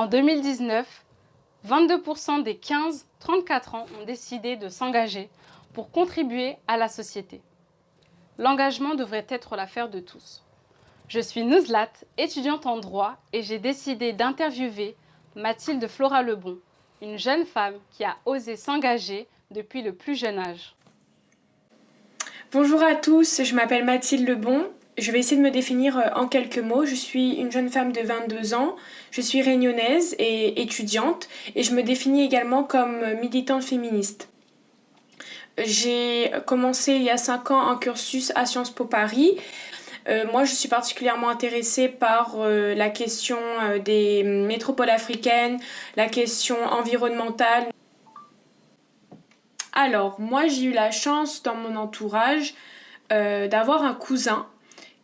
En 2019, 22% des 15-34 ans ont décidé de s'engager pour contribuer à la société. L'engagement devrait être l'affaire de tous. Je suis Nouzlat, étudiante en droit, et j'ai décidé d'interviewer Mathilde Flora Lebon, une jeune femme qui a osé s'engager depuis le plus jeune âge. Bonjour à tous, je m'appelle Mathilde Lebon. Je vais essayer de me définir en quelques mots. Je suis une jeune femme de 22 ans, je suis réunionnaise et étudiante et je me définis également comme militante féministe. J'ai commencé il y a 5 ans un cursus à Sciences Po Paris. Moi, je suis particulièrement intéressée par la question des métropoles africaines, la question environnementale. Alors, moi, j'ai eu la chance dans mon entourage d'avoir un cousin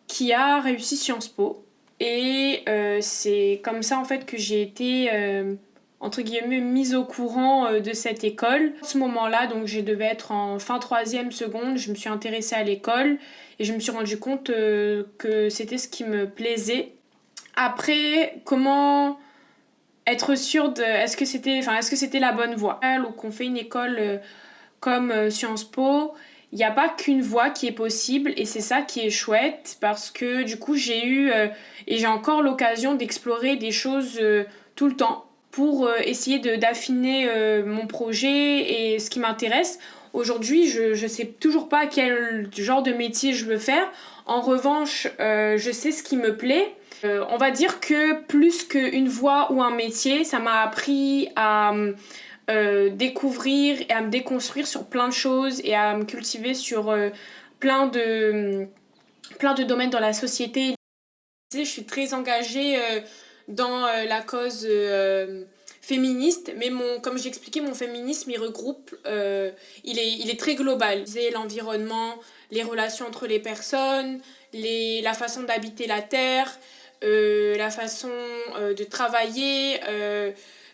qui a réussi Sciences Po. Et c'est comme ça en fait que j'ai été entre guillemets mise au courant de cette école. À ce moment-là, donc je devais être en fin troisième seconde, je me suis intéressée à l'école et je me suis rendu compte que c'était ce qui me plaisait. Après, comment être sûre de est-ce que c'était la bonne voie ou qu'on fait une école comme Sciences Po, il n'y a pas qu'une voie qui est possible et c'est ça qui est chouette parce que du coup j'ai eu et j'ai encore l'occasion d'explorer des choses tout le temps pour essayer d'affiner mon projet et ce qui m'intéresse. Aujourd'hui, je sais toujours pas quel genre de métier je veux faire. En revanche, je sais ce qui me plaît. On va dire que plus qu'une voie ou un métier, ça m'a appris à découvrir et à me déconstruire sur plein de choses et à me cultiver sur plein de domaines dans la société. Je suis très engagée dans la cause féministe, mais comme j'expliquais, mon féminisme il regroupe, il est très global. L'environnement, les relations entre les personnes, la façon d'habiter la terre, la façon de travailler.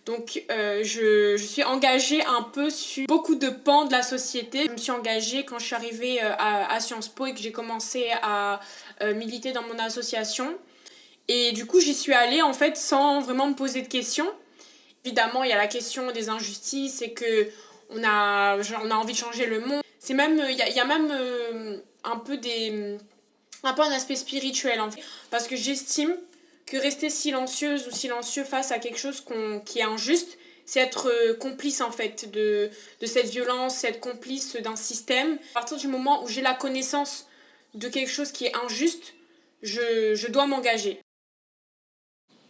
Donc je suis engagée un peu sur beaucoup de pans de la société. Je me suis engagée quand je suis arrivée à Sciences Po et que j'ai commencé à militer dans mon association. Et du coup, j'y suis allée en fait sans vraiment me poser de questions. Évidemment, il y a la question des injustices et que on a envie de changer le monde. C'est même, il y a même un peu un aspect spirituel en fait. Parce que j'estime que rester silencieuse ou silencieux face à quelque chose qui est injuste, c'est être complice en fait de cette violence, c'est être complice d'un système. À partir du moment où j'ai la connaissance de quelque chose qui est injuste, je dois m'engager.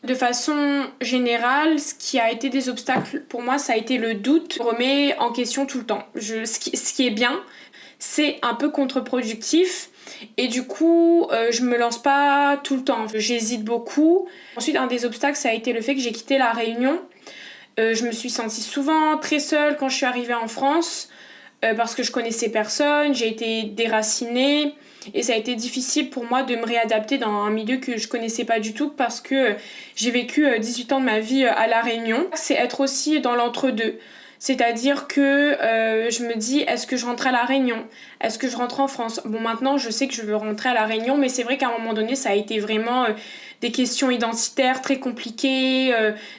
De façon générale, ce qui a été des obstacles pour moi, ça a été le doute. Je remets en question tout le temps. Ce qui est bien, c'est un peu contre-productif. Et du coup, je me lance pas tout le temps. J'hésite beaucoup. Ensuite, un des obstacles, ça a été le fait que j'ai quitté La Réunion. Je me suis sentie souvent très seule quand je suis arrivée en France parce que je connaissais personne, j'ai été déracinée et ça a été difficile pour moi de me réadapter dans un milieu que je connaissais pas du tout parce que j'ai vécu 18 ans de ma vie à La Réunion. C'est être aussi dans l'entre-deux. C'est-à-dire que je me dis, est-ce que je rentre à La Réunion? Est-ce que je rentre en France? Bon, maintenant, je sais que je veux rentrer à La Réunion, mais c'est vrai qu'à un moment donné, ça a été vraiment des questions identitaires très compliquées,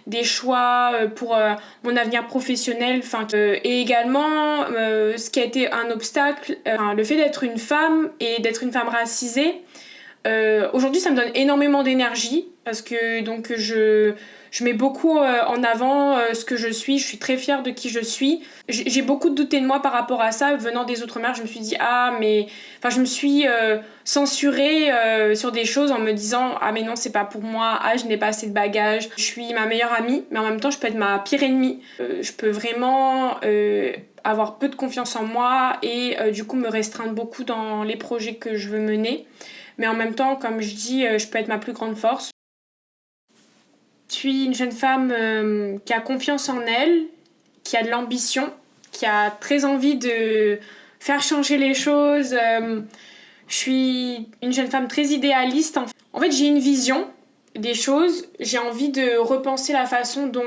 des choix pour mon avenir professionnel. Et également, ce qui a été un obstacle, le fait d'être une femme et d'être une femme racisée. Aujourd'hui, ça me donne énormément d'énergie parce que donc je mets beaucoup en avant ce que je suis très fière de qui je suis. J'ai beaucoup douté de moi par rapport à ça. Venant des Outre-mer, je me suis dit je me suis censurée sur des choses en me disant mais non, c'est pas pour moi, je n'ai pas assez de bagages. Je suis ma meilleure amie, mais en même temps, je peux être ma pire ennemie. Je peux vraiment avoir peu de confiance en moi et du coup me restreindre beaucoup dans les projets que je veux mener. Mais en même temps, comme je dis, je peux être ma plus grande force. Je suis une jeune femme qui a confiance en elle, qui a de l'ambition, qui a très envie de faire changer les choses. Je suis une jeune femme très idéaliste. En fait, j'ai une vision des choses. J'ai envie de repenser la façon dont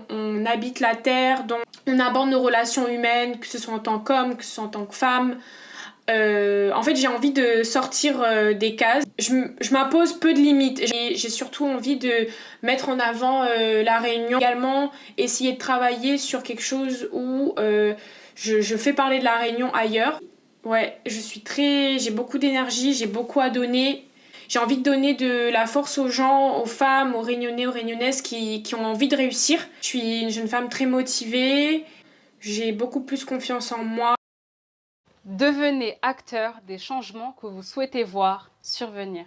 on habite la Terre, dont on aborde nos relations humaines, que ce soit en tant qu'homme, que ce soit en tant que femme. En fait, j'ai envie de sortir des cases. Je m'impose peu de limites. J'ai surtout envie de mettre en avant la Réunion. Également, essayer de travailler sur quelque chose où je fais parler de la Réunion ailleurs. Ouais, j'ai beaucoup d'énergie, j'ai beaucoup à donner. J'ai envie de donner de la force aux gens, aux femmes, aux Réunionnais, aux Réunionnaises qui ont envie de réussir. Je suis une jeune femme très motivée. J'ai beaucoup plus confiance en moi. Devenez acteur des changements que vous souhaitez voir survenir.